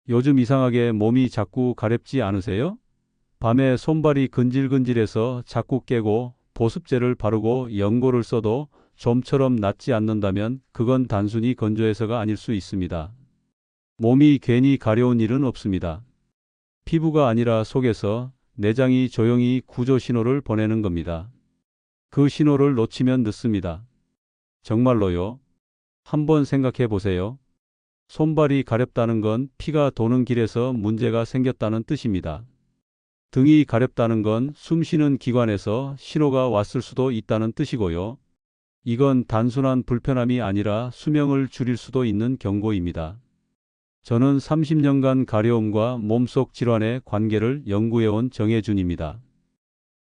요즘 이상하게 몸이 자꾸 가렵지 않으세요? 밤에 손발이 근질근질해서 자꾸 깨고 보습제를 바르고 연고를 써도 좀처럼 낫지 않는다면 그건 단순히 건조해서가 아닐 수 있습니다. 몸이 괜히 가려운 일은 없습니다. 피부가 아니라 속에서 내장이 조용히 구조 신호를 보내는 겁니다. 그 신호를 놓치면 늦습니다. 정말로요. 한번 생각해 보세요. 손발이 가렵다는 건 피가 도는 길에서 문제가 생겼다는 뜻입니다. 등이 가렵다는 건 숨쉬는 기관에서 신호가 왔을 수도 있다는 뜻이고요. 이건 단순한 불편함이 아니라 수명을 줄일 수도 있는 경고입니다. 저는 30년간 가려움과 몸속 질환의 관계를 연구해온 정혜준입니다.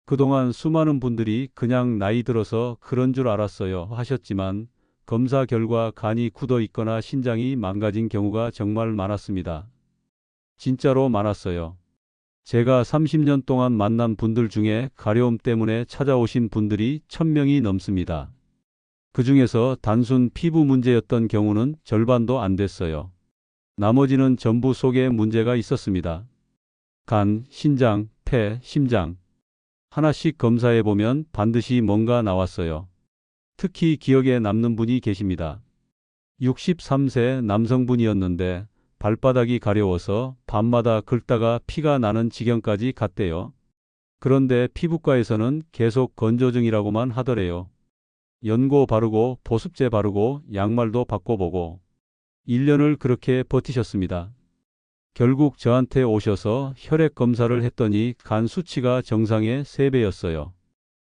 그동안 수많은 분들이 그냥 나이 들어서 그런 줄 알았어요 하셨지만 검사 결과 간이 굳어 있거나 신장이 망가진 경우가 정말 많았습니다. 진짜로 많았어요. 제가 30년 동안 만난 분들 중에 가려움 때문에 찾아오신 분들이 1000명이 넘습니다. 그 중에서 단순 피부 문제였던 경우는 절반도 안 됐어요. 나머지는 전부 속에 문제가 있었습니다. 간, 신장, 폐, 심장. 하나씩 검사해보면 반드시 뭔가 나왔어요. 특히 기억에 남는 분이 계십니다. 63세 남성분이었는데 발바닥이 가려워서 밤마다 긁다가 피가 나는 지경까지 갔대요. 그런데 피부과에서는 계속 건조 중이라고만 하더래요. 연고 바르고 보습제 바르고 양말도 바꿔보고 1년을 그렇게 버티셨습니다. 결국 저한테 오셔서 혈액 검사를 했더니 간 수치가 정상의 3배였어요.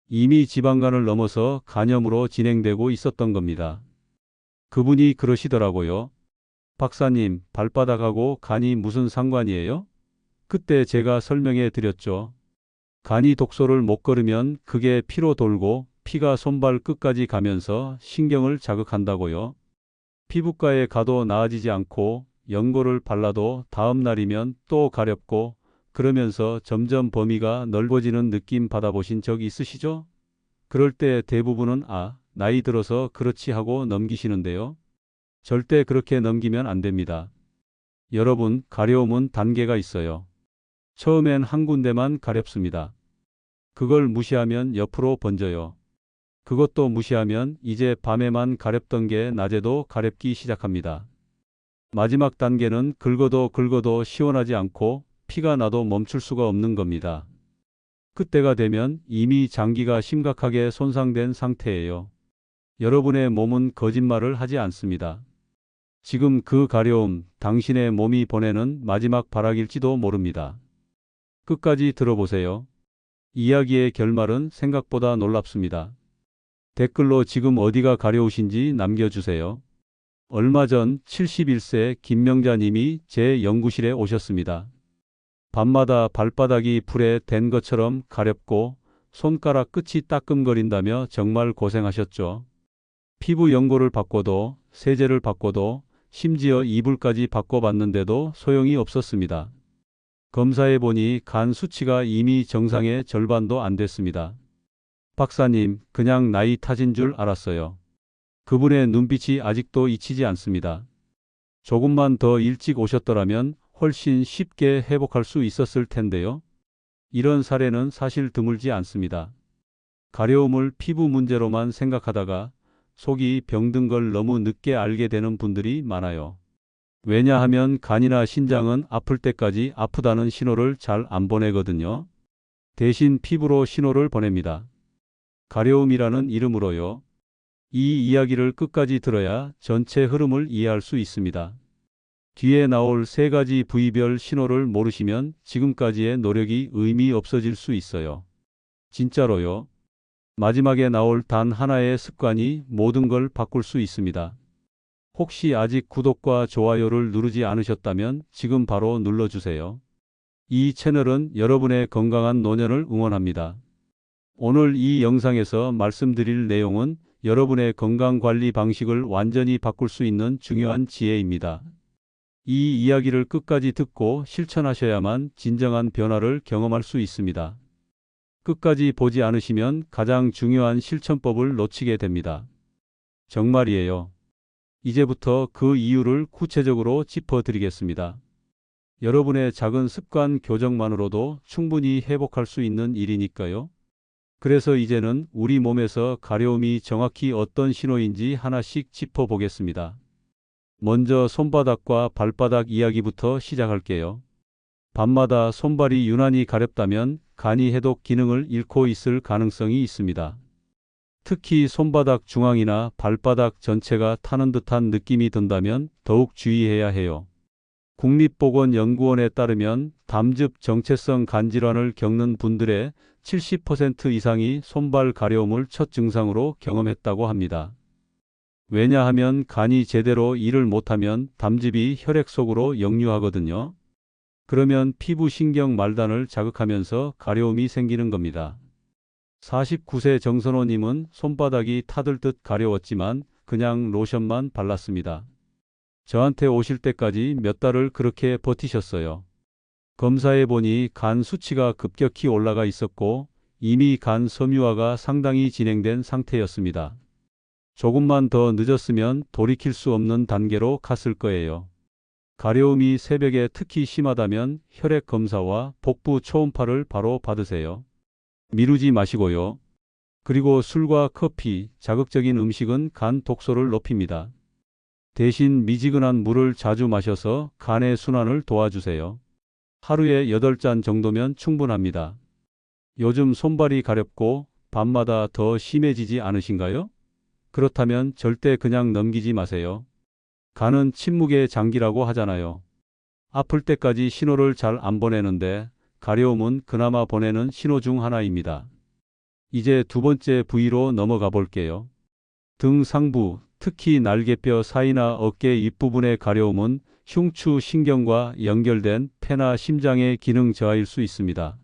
이미 지방간을 넘어서 간염으로 진행되고 있었던 겁니다. 그분이 그러시더라고요. 박사님, 발바닥하고 간이 무슨 상관이에요? 그때 제가 설명해 드렸죠. 간이 독소를 못 거르면 그게 피로 돌고 피가 손발 끝까지 가면서 신경을 자극한다고요. 피부과에 가도 나아지지 않고 연고를 발라도 다음 날이면 또 가렵고 그러면서 점점 범위가 넓어지는 느낌 받아보신 적 있으시죠? 그럴 때 대부분은 나이 들어서 그렇지 하고 넘기시는데요. 절대 그렇게 넘기면 안 됩니다. 여러분, 가려움은 단계가 있어요. 처음엔 한 군데만 가렵습니다. 그걸 무시하면 옆으로 번져요. 그것도 무시하면 이제 밤에만 가렵던 게 낮에도 가렵기 시작합니다. 마지막 단계는 긁어도 긁어도 시원하지 않고 피가 나도 멈출 수가 없는 겁니다. 그때가 되면 이미 장기가 심각하게 손상된 상태예요. 여러분의 몸은 거짓말을 하지 않습니다. 지금 그 가려움, 당신의 몸이 보내는 마지막 발악일지도 모릅니다. 끝까지 들어보세요. 이야기의 결말은 생각보다 놀랍습니다. 댓글로 지금 어디가 가려우신지 남겨주세요. 얼마 전 71세 김명자님이 제 연구실에 오셨습니다. 밤마다 발바닥이 불에 댄 것처럼 가렵고 손가락 끝이 따끔거린다며 정말 고생하셨죠. 피부 연고를 바꿔도 세제를 바꿔도 심지어 이불까지 바꿔봤는데도 소용이 없었습니다. 검사해보니 간 수치가 이미 정상의 절반도 안 됐습니다. 박사님, 그냥 나이 탓인 줄 알았어요. 그분의 눈빛이 아직도 잊히지 않습니다. 조금만 더 일찍 오셨더라면 훨씬 쉽게 회복할 수 있었을 텐데요. 이런 사례는 사실 드물지 않습니다. 가려움을 피부 문제로만 생각하다가 속이 병든 걸 너무 늦게 알게 되는 분들이 많아요. 왜냐하면 간이나 신장은 아플 때까지 아프다는 신호를 잘 안 보내거든요. 대신 피부로 신호를 보냅니다. 가려움이라는 이름으로요. 이 이야기를 끝까지 들어야 전체 흐름을 이해할 수 있습니다. 뒤에 나올 3가지 부위별 신호를 모르시면 지금까지의 노력이 의미 없어질 수 있어요. 진짜로요. 마지막에 나올 단 하나의 습관이 모든 걸 바꿀 수 있습니다. 혹시 아직 구독과 좋아요를 누르지 않으셨다면 지금 바로 눌러주세요. 이 채널은 여러분의 건강한 노년을 응원합니다. 오늘 이 영상에서 말씀드릴 내용은 여러분의 건강관리 방식을 완전히 바꿀 수 있는 중요한 지혜입니다. 이 이야기를 끝까지 듣고 실천하셔야만 진정한 변화를 경험할 수 있습니다. 끝까지 보지 않으시면 가장 중요한 실천법을 놓치게 됩니다. 정말이에요. 이제부터 그 이유를 구체적으로 짚어드리겠습니다. 여러분의 작은 습관 교정만으로도 충분히 회복할 수 있는 일이니까요. 그래서 이제는 우리 몸에서 가려움이 정확히 어떤 신호인지 하나씩 짚어보겠습니다. 먼저 손바닥과 발바닥 이야기부터 시작할게요. 밤마다 손발이 유난히 가렵다면 간이 해독 기능을 잃고 있을 가능성이 있습니다. 특히 손바닥 중앙이나 발바닥 전체가 타는 듯한 느낌이 든다면 더욱 주의해야 해요. 국립보건연구원에 따르면 담즙 정체성 간질환을 겪는 분들의 70% 이상이 손발 가려움을 첫 증상으로 경험했다고 합니다. 왜냐하면 간이 제대로 일을 못하면 담즙이 혈액 속으로 역류하거든요. 그러면 피부 신경 말단을 자극하면서 가려움이 생기는 겁니다. 49세 정선호님은 손바닥이 타들듯 가려웠지만 그냥 로션만 발랐습니다. 저한테 오실 때까지 몇 달을 그렇게 버티셨어요. 검사해 보니 간 수치가 급격히 올라가 있었고 이미 간 섬유화가 상당히 진행된 상태였습니다. 조금만 더 늦었으면 돌이킬 수 없는 단계로 갔을 거예요. 가려움이 새벽에 특히 심하다면 혈액 검사와 복부 초음파를 바로 받으세요. 미루지 마시고요. 그리고 술과 커피, 자극적인 음식은 간 독소를 높입니다. 대신 미지근한 물을 자주 마셔서 간의 순환을 도와주세요. 하루에 8잔 정도면 충분합니다. 요즘 손발이 가렵고 밤마다 더 심해지지 않으신가요? 그렇다면 절대 그냥 넘기지 마세요. 간은 침묵의 장기라고 하잖아요. 아플 때까지 신호를 잘 안 보내는데 가려움은 그나마 보내는 신호 중 하나입니다. 이제 두 번째 부위로 넘어가 볼게요. 등 상부, 특히 날개뼈 사이나 어깨 윗부분의 가려움은 흉추 신경과 연결된 폐나 심장의 기능 저하일 수 있습니다.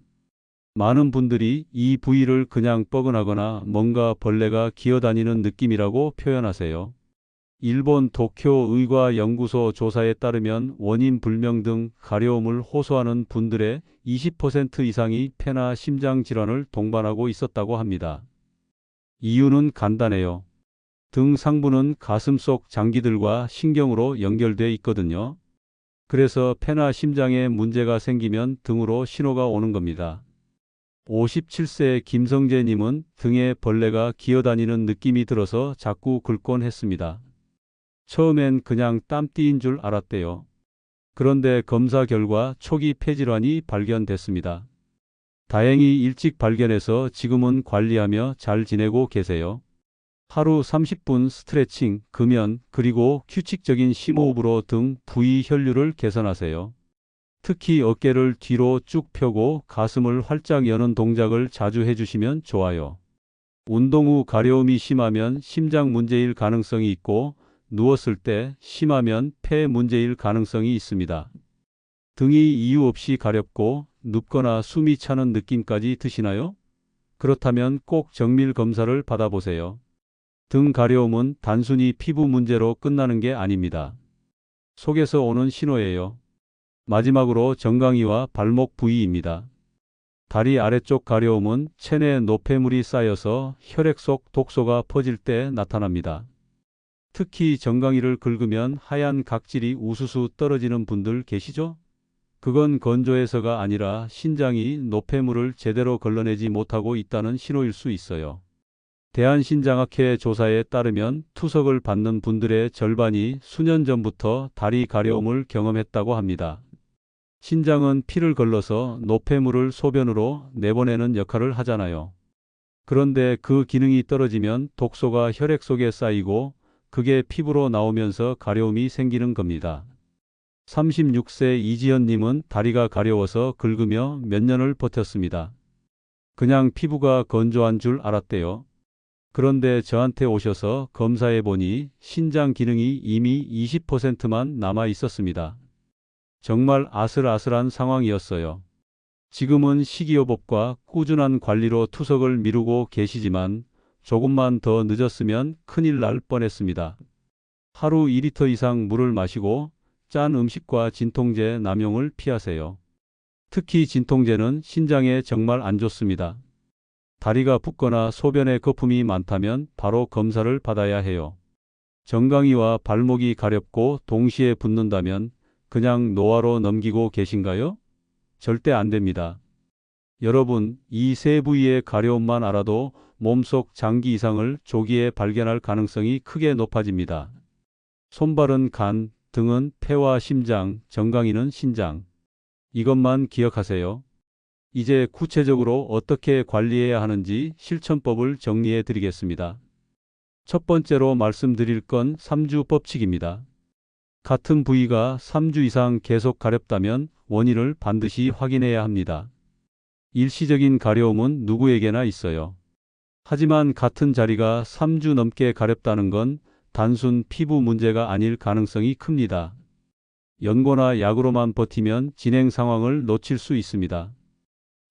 많은 분들이 이 부위를 그냥 뻐근하거나 뭔가 벌레가 기어다니는 느낌이라고 표현하세요. 일본 도쿄 의과연구소 조사에 따르면 원인 불명 등 가려움을 호소하는 분들의 20% 이상이 폐나 심장 질환을 동반하고 있었다고 합니다. 이유는 간단해요. 등 상부는 가슴 속 장기들과 신경으로 연결돼 있거든요. 그래서 폐나 심장에 문제가 생기면 등으로 신호가 오는 겁니다. 57세 김성재님은 등에 벌레가 기어다니는 느낌이 들어서 자꾸 긁곤 했습니다. 처음엔 그냥 땀띠인 줄 알았대요. 그런데 검사 결과 초기 폐질환이 발견됐습니다. 다행히 일찍 발견해서 지금은 관리하며 잘 지내고 계세요. 하루 30분 스트레칭, 금연, 그리고 규칙적인 심호흡으로 등 부위 혈류를 개선하세요. 특히 어깨를 뒤로 쭉 펴고 가슴을 활짝 여는 동작을 자주 해주시면 좋아요. 운동 후 가려움이 심하면 심장 문제일 가능성이 있고 누웠을 때 심하면 폐 문제일 가능성이 있습니다. 등이 이유 없이 가렵고 눕거나 숨이 차는 느낌까지 드시나요? 그렇다면 꼭 정밀 검사를 받아보세요. 등 가려움은 단순히 피부 문제로 끝나는 게 아닙니다. 속에서 오는 신호예요. 마지막으로 정강이와 발목 부위입니다. 다리 아래쪽 가려움은 체내 노폐물이 쌓여서 혈액 속 독소가 퍼질 때 나타납니다. 특히 정강이를 긁으면 하얀 각질이 우수수 떨어지는 분들 계시죠? 그건 건조해서가 아니라 신장이 노폐물을 제대로 걸러내지 못하고 있다는 신호일 수 있어요. 대한신장학회 조사에 따르면 투석을 받는 분들의 절반이 수년 전부터 다리 가려움을 경험했다고 합니다. 신장은 피를 걸러서 노폐물을 소변으로 내보내는 역할을 하잖아요. 그런데 그 기능이 떨어지면 독소가 혈액 속에 쌓이고 그게 피부로 나오면서 가려움이 생기는 겁니다. 36세 이지연님은 다리가 가려워서 긁으며 몇 년을 버텼습니다. 그냥 피부가 건조한 줄 알았대요. 그런데 저한테 오셔서 검사해 보니 신장 기능이 이미 20%만 남아 있었습니다. 정말 아슬아슬한 상황이었어요. 지금은 식이요법과 꾸준한 관리로 투석을 미루고 계시지만 조금만 더 늦었으면 큰일 날 뻔했습니다. 하루 2리터 이상 물을 마시고 짠 음식과 진통제 남용을 피하세요. 특히 진통제는 신장에 정말 안 좋습니다. 다리가 붓거나 소변에 거품이 많다면 바로 검사를 받아야 해요. 정강이와 발목이 가렵고 동시에 붓는다면 그냥 노화로 넘기고 계신가요? 절대 안 됩니다. 여러분, 이 세 부위의 가려움만 알아도 몸속 장기 이상을 조기에 발견할 가능성이 크게 높아집니다. 손발은 간, 등은 폐와 심장, 정강이는 신장. 이것만 기억하세요. 이제 구체적으로 어떻게 관리해야 하는지 실천법을 정리해 드리겠습니다. 첫 번째로 말씀드릴 건 3주 법칙입니다. 같은 부위가 3주 이상 계속 가렵다면 원인을 반드시 확인해야 합니다. 일시적인 가려움은 누구에게나 있어요. 하지만 같은 자리가 3주 넘게 가렵다는 건 단순 피부 문제가 아닐 가능성이 큽니다. 연고나 약으로만 버티면 진행 상황을 놓칠 수 있습니다.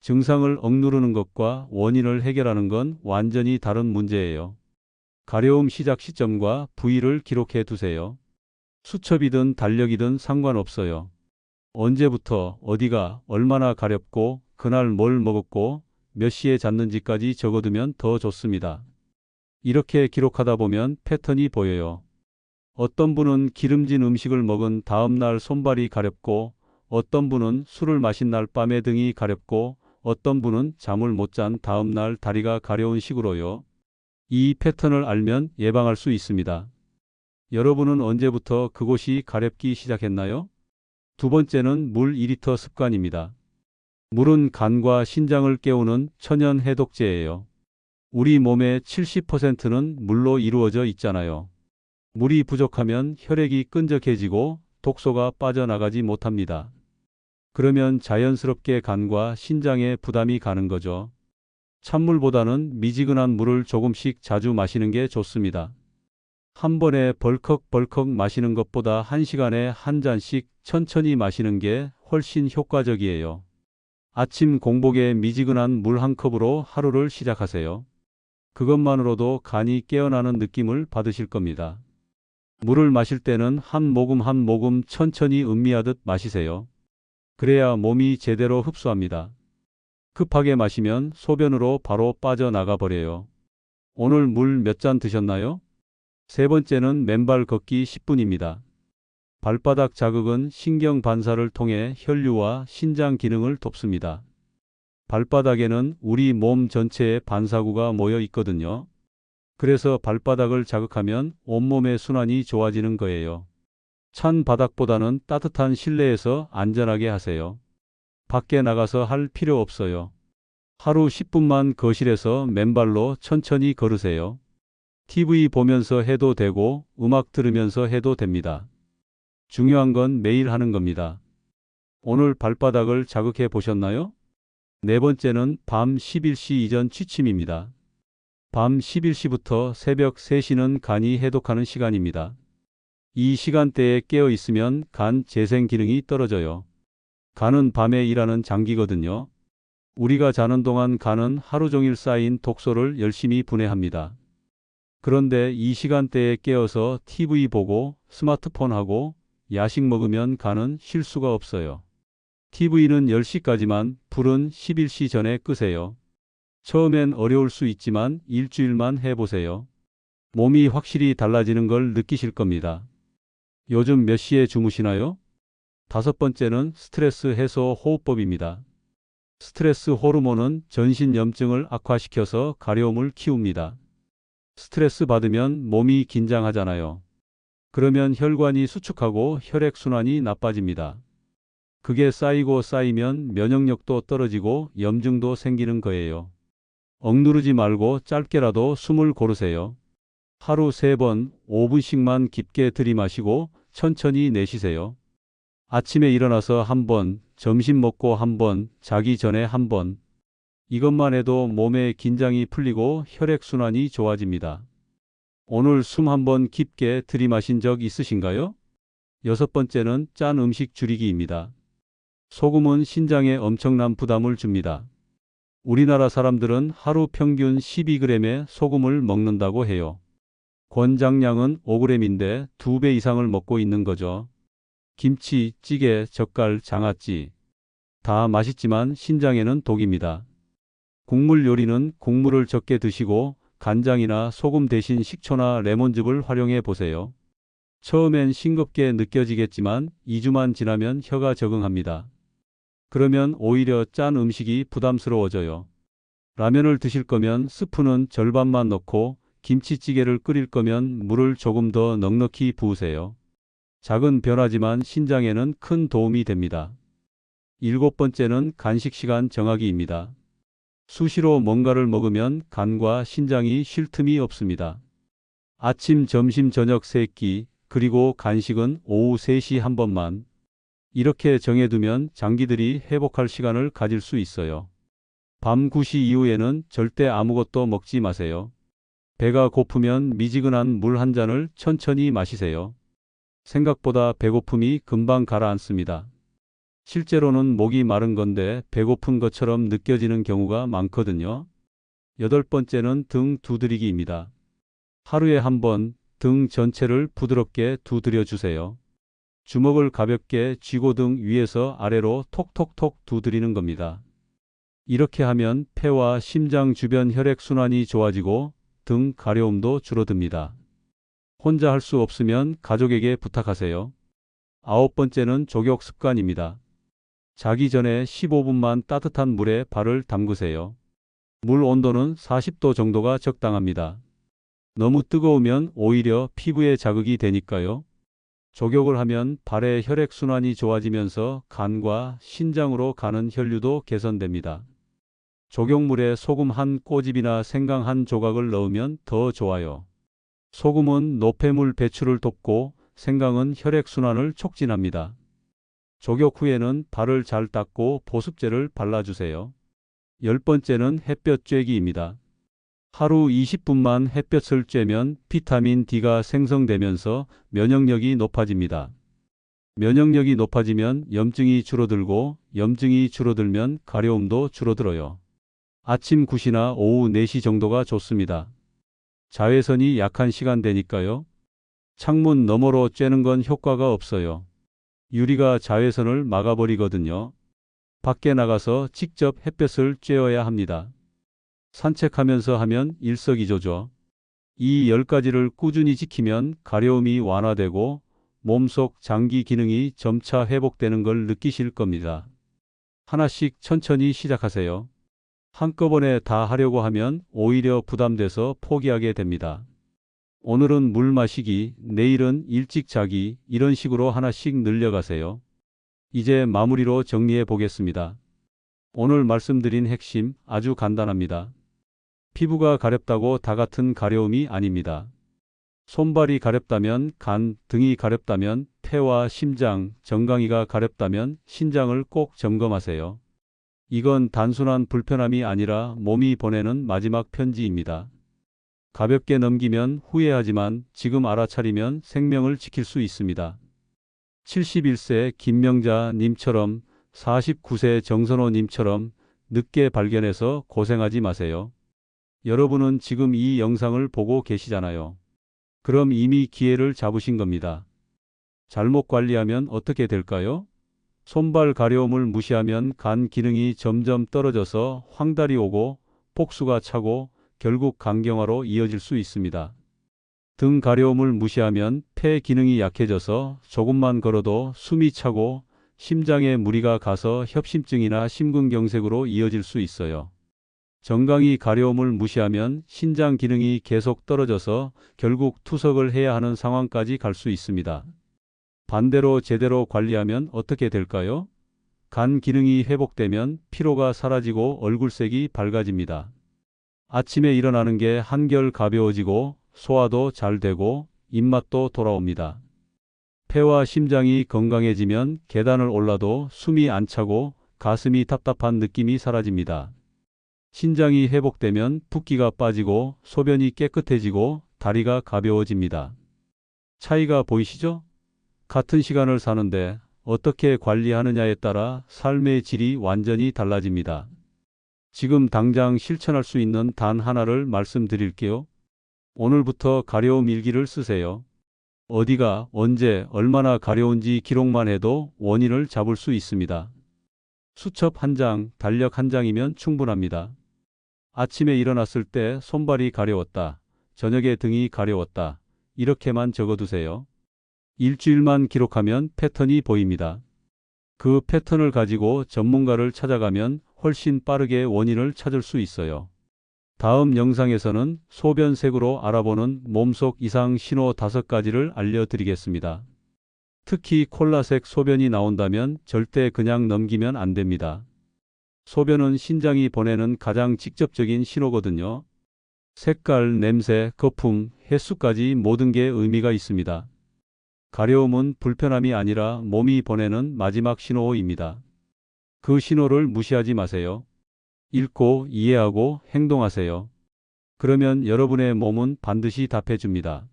증상을 억누르는 것과 원인을 해결하는 건 완전히 다른 문제예요. 가려움 시작 시점과 부위를 기록해 두세요. 수첩이든 달력이든 상관없어요. 언제부터, 어디가, 얼마나 가렵고, 그날 뭘 먹었고, 몇 시에 잤는지까지 적어두면 더 좋습니다. 이렇게 기록하다 보면 패턴이 보여요. 어떤 분은 기름진 음식을 먹은 다음 날 손발이 가렵고, 어떤 분은 술을 마신 날 밤에 등이 가렵고, 어떤 분은 잠을 못 잔 다음 날 다리가 가려운 식으로요. 이 패턴을 알면 예방할 수 있습니다. 여러분은 언제부터 그곳이 가렵기 시작했나요? 두 번째는 물 2리터 습관입니다. 물은 간과 신장을 깨우는 천연 해독제예요. 우리 몸의 70%는 물로 이루어져 있잖아요. 물이 부족하면 혈액이 끈적해지고 독소가 빠져나가지 못합니다. 그러면 자연스럽게 간과 신장에 부담이 가는 거죠. 찬물보다는 미지근한 물을 조금씩 자주 마시는 게 좋습니다. 한 번에 벌컥벌컥 마시는 것보다 1시간에 한 잔씩 천천히 마시는 게 훨씬 효과적이에요. 아침 공복에 미지근한 물 한 컵으로 하루를 시작하세요. 그것만으로도 간이 깨어나는 느낌을 받으실 겁니다. 물을 마실 때는 한 모금 한 모금 천천히 음미하듯 마시세요. 그래야 몸이 제대로 흡수합니다. 급하게 마시면 소변으로 바로 빠져나가 버려요. 오늘 물 몇 잔 드셨나요? 세 번째는 맨발 걷기 10분입니다. 발바닥 자극은 신경 반사를 통해 혈류와 신장 기능을 돕습니다. 발바닥에는 우리 몸 전체의 반사구가 모여 있거든요. 그래서 발바닥을 자극하면 온몸의 순환이 좋아지는 거예요. 찬 바닥보다는 따뜻한 실내에서 안전하게 하세요. 밖에 나가서 할 필요 없어요. 하루 10분만 거실에서 맨발로 천천히 걸으세요. TV 보면서 해도 되고 음악 들으면서 해도 됩니다. 중요한 건 매일 하는 겁니다. 오늘 발바닥을 자극해 보셨나요? 네 번째는 밤 11시 이전 취침입니다. 밤 11시부터 새벽 3시는 간이 해독하는 시간입니다. 이 시간대에 깨어 있으면 간 재생 기능이 떨어져요. 간은 밤에 일하는 장기거든요. 우리가 자는 동안 간은 하루 종일 쌓인 독소를 열심히 분해합니다. 그런데 이 시간대에 깨어서 TV 보고 스마트폰 하고 야식 먹으면 간은 쉴 수가 없어요. TV는 10시까지만, 불은 11시 전에 끄세요. 처음엔 어려울 수 있지만 일주일만 해보세요. 몸이 확실히 달라지는 걸 느끼실 겁니다. 요즘 몇 시에 주무시나요? 다섯 번째는 스트레스 해소 호흡법입니다. 스트레스 호르몬은 전신 염증을 악화시켜서 가려움을 키웁니다. 스트레스 받으면 몸이 긴장하잖아요. 그러면 혈관이 수축하고 혈액순환이 나빠집니다. 그게 쌓이고 쌓이면 면역력도 떨어지고 염증도 생기는 거예요. 억누르지 말고 짧게라도 숨을 고르세요. 하루 3번 5분씩만 깊게 들이마시고 천천히 내쉬세요. 아침에 일어나서 한 번, 점심 먹고 한 번, 자기 전에 한 번. 이것만 해도 몸의 긴장이 풀리고 혈액순환이 좋아집니다. 오늘 숨 한 번 깊게 들이마신 적 있으신가요? 여섯 번째는 짠 음식 줄이기입니다. 소금은 신장에 엄청난 부담을 줍니다. 우리나라 사람들은 하루 평균 12g의 소금을 먹는다고 해요. 권장량은 5g인데 2배 이상을 먹고 있는 거죠. 김치, 찌개, 젓갈, 장아찌. 다 맛있지만 신장에는 독입니다. 국물 요리는 국물을 적게 드시고 간장이나 소금 대신 식초나 레몬즙을 활용해 보세요. 처음엔 싱겁게 느껴지겠지만 2주만 지나면 혀가 적응합니다. 그러면 오히려 짠 음식이 부담스러워져요. 라면을 드실 거면 스프는 절반만 넣고 김치찌개를 끓일 거면 물을 조금 더 넉넉히 부으세요. 작은 변화지만 신장에는 큰 도움이 됩니다. 일곱 번째는 간식 시간 정하기입니다. 수시로 뭔가를 먹으면 간과 신장이 쉴 틈이 없습니다. 아침, 점심, 저녁 3끼, 그리고 간식은 오후 3시 한 번만. 이렇게 정해두면 장기들이 회복할 시간을 가질 수 있어요. 밤 9시 이후에는 절대 아무것도 먹지 마세요. 배가 고프면 미지근한 물 한 잔을 천천히 마시세요. 생각보다 배고픔이 금방 가라앉습니다. 실제로는 목이 마른 건데 배고픈 것처럼 느껴지는 경우가 많거든요. 여덟 번째는 등 두드리기입니다. 하루에 한 번 등 전체를 부드럽게 두드려 주세요. 주먹을 가볍게 쥐고 등 위에서 아래로 톡톡톡 두드리는 겁니다. 이렇게 하면 폐와 심장 주변 혈액순환이 좋아지고 등 가려움도 줄어듭니다. 혼자 할 수 없으면 가족에게 부탁하세요. 아홉 번째는 족욕 습관입니다. 자기 전에 15분만 따뜻한 물에 발을 담그세요. 물 온도는 40도 정도가 적당합니다. 너무 뜨거우면 오히려 피부에 자극이 되니까요. 족욕을 하면 발의 혈액순환이 좋아지면서 간과 신장으로 가는 혈류도 개선됩니다. 족욕물에 소금 한 꼬집이나 생강 한 조각을 넣으면 더 좋아요. 소금은 노폐물 배출을 돕고 생강은 혈액순환을 촉진합니다. 족욕 후에는 발을 잘 닦고 보습제를 발라주세요. 열 번째는 햇볕 쬐기입니다. 하루 20분만 햇볕을 쬐면 비타민 D가 생성되면서 면역력이 높아집니다. 면역력이 높아지면 염증이 줄어들고 염증이 줄어들면 가려움도 줄어들어요. 아침 9시나 오후 4시 정도가 좋습니다. 자외선이 약한 시간대니까요. 창문 너머로 쬐는 건 효과가 없어요. 유리가 자외선을 막아버리거든요. 밖에 나가서 직접 햇볕을 쬐어야 합니다. 산책하면서 하면 일석이조죠. 이 10가지를 꾸준히 지키면 가려움이 완화되고 몸속 장기 기능이 점차 회복되는 걸 느끼실 겁니다. 하나씩 천천히 시작하세요. 한꺼번에 다 하려고 하면 오히려 부담돼서 포기하게 됩니다. 오늘은 물 마시기, 내일은 일찍 자기, 이런 식으로 하나씩 늘려가세요. 이제 마무리로 정리해 보겠습니다. 오늘 말씀드린 핵심 아주 간단합니다. 피부가 가렵다고 다 같은 가려움이 아닙니다. 손발이 가렵다면 간, 등이 가렵다면 폐와 심장, 정강이가 가렵다면 신장을 꼭 점검하세요. 이건 단순한 불편함이 아니라 몸이 보내는 마지막 편지입니다. 가볍게 넘기면 후회하지만 지금 알아차리면 생명을 지킬 수 있습니다. 71세 김명자 님처럼 49세 정선호 님처럼 늦게 발견해서 고생하지 마세요. 여러분은 지금 이 영상을 보고 계시잖아요. 그럼 이미 기회를 잡으신 겁니다. 잘못 관리하면 어떻게 될까요? 손발 가려움을 무시하면 간 기능이 점점 떨어져서 황달이 오고 폭수가 차고 결국 간경화로 이어질 수 있습니다. 등 가려움을 무시하면 폐 기능이 약해져서 조금만 걸어도 숨이 차고 심장에 무리가 가서 협심증이나 심근경색으로 이어질 수 있어요. 정강이 가려움을 무시하면 신장 기능이 계속 떨어져서 결국 투석을 해야 하는 상황까지 갈 수 있습니다. 반대로 제대로 관리하면 어떻게 될까요? 간 기능이 회복되면 피로가 사라지고 얼굴색이 밝아집니다. 아침에 일어나는 게 한결 가벼워지고 소화도 잘 되고 입맛도 돌아옵니다. 폐와 심장이 건강해지면 계단을 올라도 숨이 안 차고 가슴이 답답한 느낌이 사라집니다. 신장이 회복되면 붓기가 빠지고 소변이 깨끗해지고 다리가 가벼워집니다. 차이가 보이시죠? 같은 시간을 사는데 어떻게 관리하느냐에 따라 삶의 질이 완전히 달라집니다. 지금 당장 실천할 수 있는 단 하나를 말씀드릴게요. 오늘부터 가려움 일기를 쓰세요. 어디가 언제 얼마나 가려운지 기록만 해도 원인을 잡을 수 있습니다. 수첩 한 장, 달력 한 장이면 충분합니다. 아침에 일어났을 때 손발이 가려웠다. 저녁에 등이 가려웠다. 이렇게만 적어두세요. 일주일만 기록하면 패턴이 보입니다. 그 패턴을 가지고 전문가를 찾아가면 훨씬 빠르게 원인을 찾을 수 있어요. 다음 영상에서는 소변색으로 알아보는 몸속 이상 신호 5가지를 알려드리겠습니다. 특히 콜라색 소변이 나온다면 절대 그냥 넘기면 안 됩니다. 소변은 신장이 보내는 가장 직접적인 신호거든요. 색깔, 냄새, 거품, 횟수까지 모든 게 의미가 있습니다. 가려움은 불편함이 아니라 몸이 보내는 마지막 신호입니다. 그 신호를 무시하지 마세요. 읽고 이해하고 행동하세요. 그러면 여러분의 몸은 반드시 답해줍니다.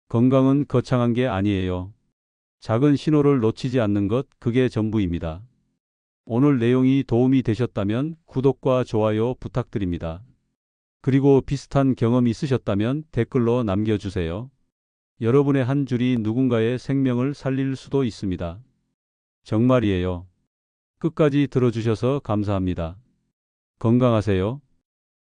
건강은 거창한 게 아니에요. 작은 신호를 놓치지 않는 것, 그게 전부입니다. 오늘 내용이 도움이 되셨다면 구독과 좋아요 부탁드립니다. 그리고 비슷한 경험 있으셨다면 댓글로 남겨주세요. 여러분의 한 줄이 누군가의 생명을 살릴 수도 있습니다. 정말이에요. 끝까지 들어주셔서 감사합니다. 건강하세요.